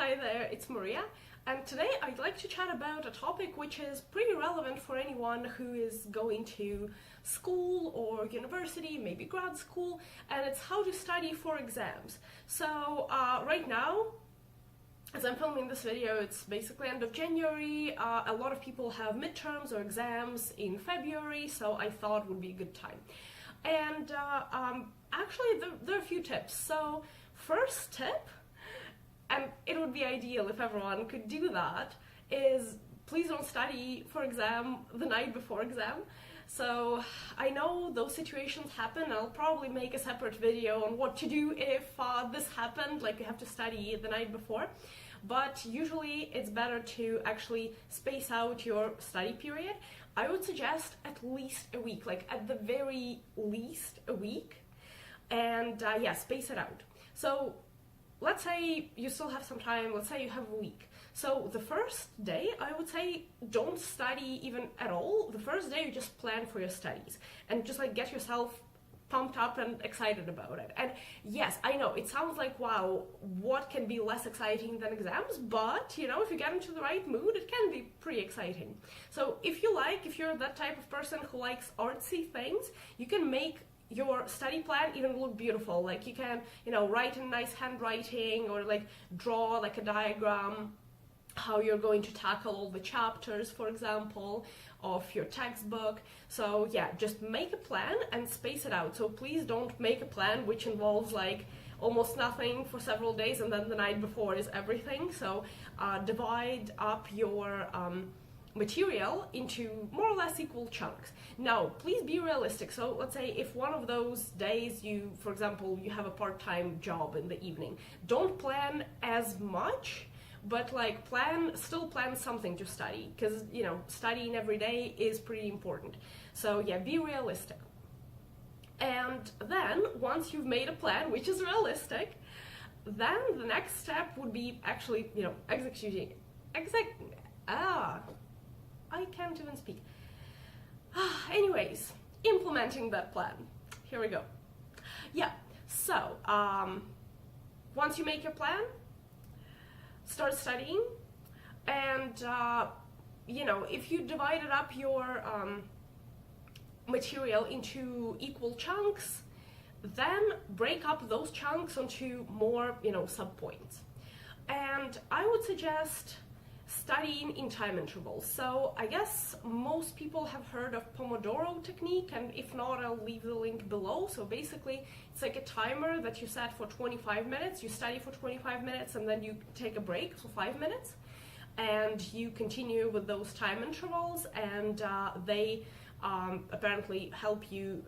Hi there, it's Maria, and today I'd like to chat about a topic which is pretty relevant for anyone who is going to school or university, maybe grad school, and it's how to study for exams. So right now, as I'm filming this video, it's basically end of January. A lot of people have midterms or exams in February, so I thought it would be a good time. And actually, there are a few tips. So first tip, and it would be ideal if everyone could do that, is please don't study for exam the night before exam. So I know those situations happen. I'll probably make a separate video on what to do if this happened, like you have to study the night before. But usually it's better to actually space out your study period. I would suggest at least a week, like at the very least a week. And yeah, space it out. So let's say you still have some time, let's say you have a week. So the first day, I would say don't study even at all. The first day you just plan for your studies and just like get yourself pumped up and excited about it. And yes, I know it sounds like, wow, what can be less exciting than exams? But you know, if you get into the right mood, it can be pretty exciting. So if you're that type of person who likes artsy things, you can make your study plan even look beautiful. Like you can, write in nice handwriting or like draw like a diagram how you're going to tackle all the chapters, for example, of your textbook. So yeah, just make a plan and space it out. So please don't make a plan which involves like almost nothing for several days and then the night before is everything. So divide up your material into more or less equal chunks. Now, please be realistic. So let's say if one of those days for example, you have a part-time job in the evening, don't plan as much, but like still plan something to study, because studying every day is pretty important. So yeah, be realistic. And then once you've made a plan, which is realistic, then the next step would be actually, executing. I can't even speak. Anyways, implementing that plan. Here we go. Yeah, so once you make your plan, start studying. And if you divided up your material into equal chunks, then break up those chunks onto more sub-points. And I would suggest studying in time intervals. So I guess most people have heard of Pomodoro technique, and if not, I'll leave the link below. So basically, it's like a timer that you set for 25 minutes. You study for 25 minutes and then you take a break for 5 minutes. And you continue with those time intervals, and they apparently help you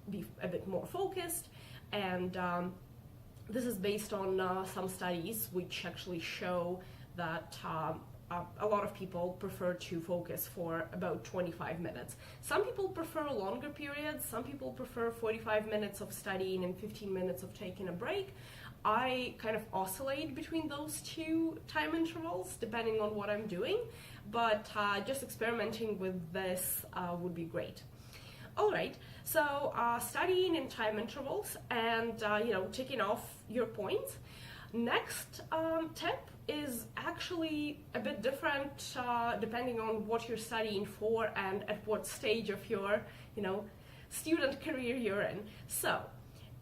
be a bit more focused. And this is based on some studies which actually show that a lot of people prefer to focus for about 25 minutes. Some people prefer longer periods, some people prefer 45 minutes of studying and 15 minutes of taking a break. I kind of oscillate between those two time intervals depending on what I'm doing, but just experimenting with this would be great. Alright, so studying in time intervals and ticking off your points. Next tip is actually a bit different depending on what you're studying for and at what stage of your student career you're in. So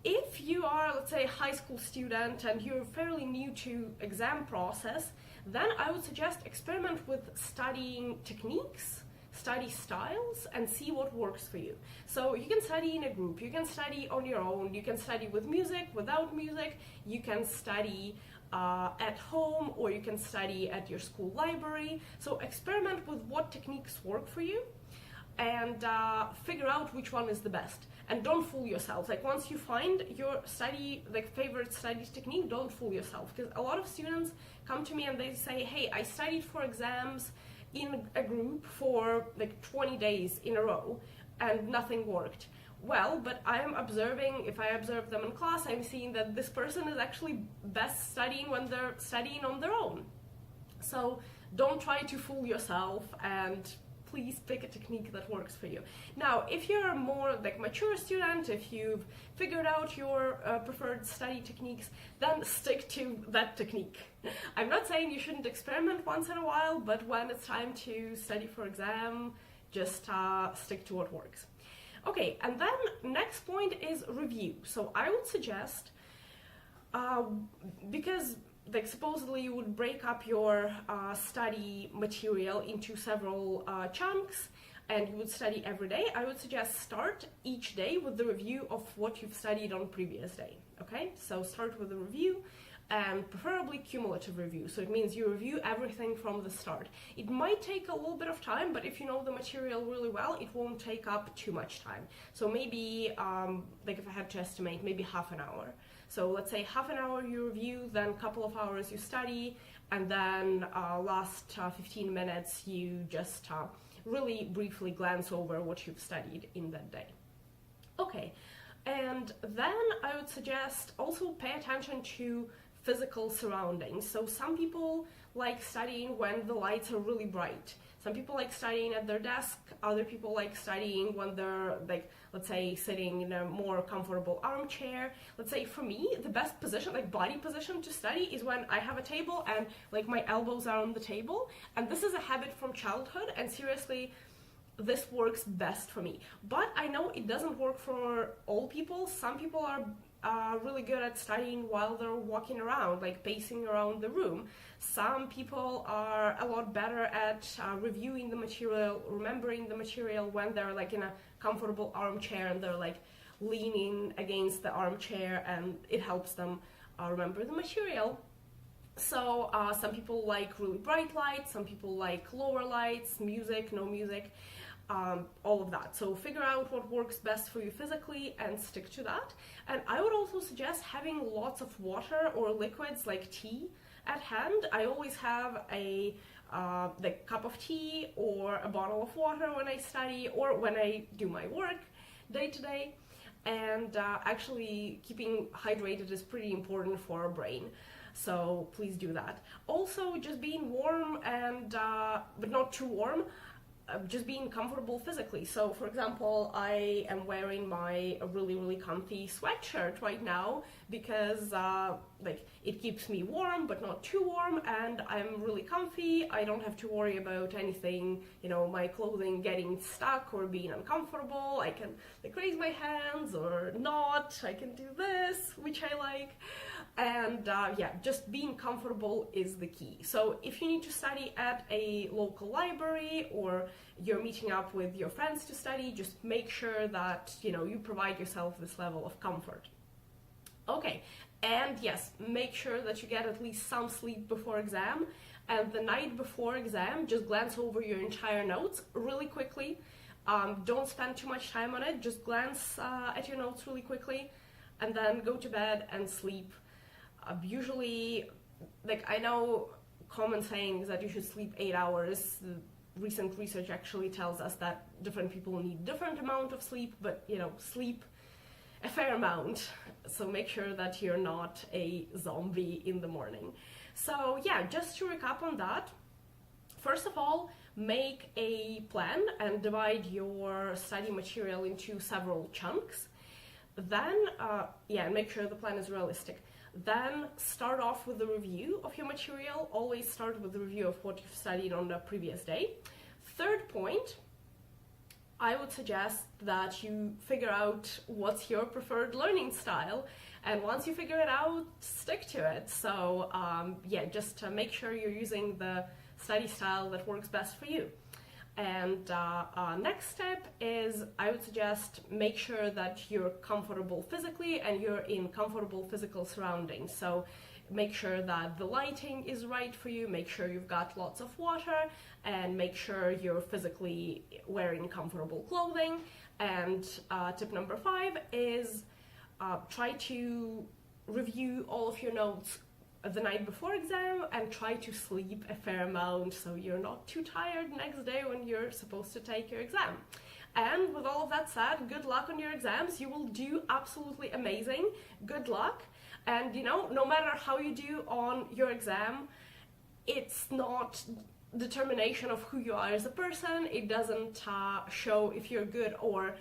if you are, let's say, a high school student and you're fairly new to exam process, then I would suggest experiment with studying techniques, study styles, and see what works for you. So you can study in a group, you can study on your own, you can study with music, without music, you can study at home, or you can study at your school library. So experiment with what techniques work for you and figure out which one is the best. And don't fool yourself. Like once you find your favorite study technique, don't fool yourself. Because a lot of students come to me and they say, hey, I studied for exams in a group for like 20 days in a row and nothing worked. Well, but I'm observing, if I observe them in class, I'm seeing that this person is actually best studying when they're studying on their own. So don't try to fool yourself and please pick a technique that works for you. Now, if you're a more like mature student, if you've figured out your preferred study techniques, then stick to that technique. I'm not saying you shouldn't experiment once in a while, but when it's time to study for exam, just stick to what works. Okay, and then next point is review. So I would suggest, because like supposedly you would break up your study material into several chunks and you would study every day, I would suggest start each day with the review of what you've studied on previous day. Okay, so start with a review, and preferably cumulative review. So it means you review everything from the start. It might take a little bit of time, but if you know the material really well, it won't take up too much time. So maybe, like if I had to estimate, maybe half an hour. So let's say half an hour you review, then a couple of hours you study, and then last 15 minutes you just really briefly glance over what you've studied in that day. Okay, and then I would suggest also pay attention to physical surroundings. So some people like studying when the lights are really bright. Some people like studying at their desk, other people like studying when they're like, let's say, sitting in a more comfortable armchair. Let's say for me, the best position, like body position to study is when I have a table and like my elbows are on the table. And this is a habit from childhood, and seriously, this works best for me. But I know it doesn't work for all people. Some people are really good at studying while they're walking around, like pacing around the room. Some people are a lot better at reviewing the material, remembering the material when they're like in a comfortable armchair and they're like leaning against the armchair, and it helps them remember the material. So some people like really bright lights, some people like lower lights, music, no music. All of that. So figure out what works best for you physically and stick to that. And I would also suggest having lots of water or liquids like tea at hand. I always have a like cup of tea or a bottle of water when I study or when I do my work day to day. And actually keeping hydrated is pretty important for our brain. So please do that. Also, just being warm and but not too warm. Just being comfortable physically. So for example, I am wearing my really comfy sweatshirt right now because like it keeps me warm but not too warm, and I'm really comfy. I don't have to worry about anything, you know, my clothing getting stuck or being uncomfortable. I can like raise my hands or not. I can do this, which I like. And yeah, just being comfortable is the key. So if you need to study at a local library or you're meeting up with your friends to study, just make sure that, you know, you provide yourself this level of comfort. Okay, and yes, make sure that you get at least some sleep before exam. And the night before exam, just glance over your entire notes really quickly. Don't spend too much time on it. Just glance at your notes really quickly and then go to bed and sleep. Usually, like I know common sayings that you should sleep 8 hours. Recent research actually tells us that different people need different amount of sleep, but you know, sleep a fair amount. So make sure that you're not a zombie in the morning. So yeah, just to recap on that, first of all, make a plan and divide your study material into several chunks. Then, yeah, make sure the plan is realistic. Then start off with a review of your material. Always start with a review of what you've studied on the previous day. Third point, I would suggest that you figure out what's your preferred learning style. And once you figure it out, stick to it. So yeah, just make sure you're using the study style that works best for you. And next step is, I would suggest make sure that you're comfortable physically and you're in comfortable physical surroundings. So make sure that the lighting is right for you, make sure you've got lots of water, and make sure you're physically wearing comfortable clothing. And tip number 5 is try to review all of your notes the night before exam and try to sleep a fair amount so you're not too tired next day when you're supposed to take your exam. And with all of that said, good luck on your exams. You will do absolutely amazing. Good luck. And you know, no matter how you do on your exam, it's not determination of who you are as a person. It doesn't show if you're good or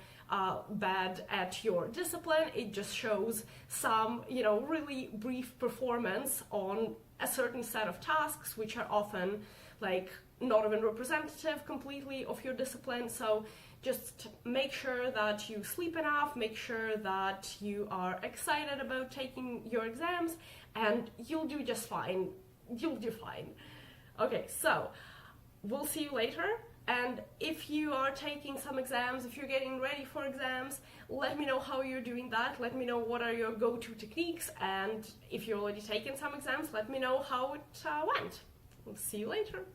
bad at your discipline. It just shows some, really brief performance on a certain set of tasks, which are often like not even representative completely of your discipline. So just make sure that you sleep enough, make sure that you are excited about taking your exams, and you'll do just fine. You'll do fine. Okay, so we'll see you later. And if you are taking some exams, if you're getting ready for exams, let me know how you're doing that. Let me know what are your go-to techniques. And if you're already taking some exams, let me know how it went. We'll see you later.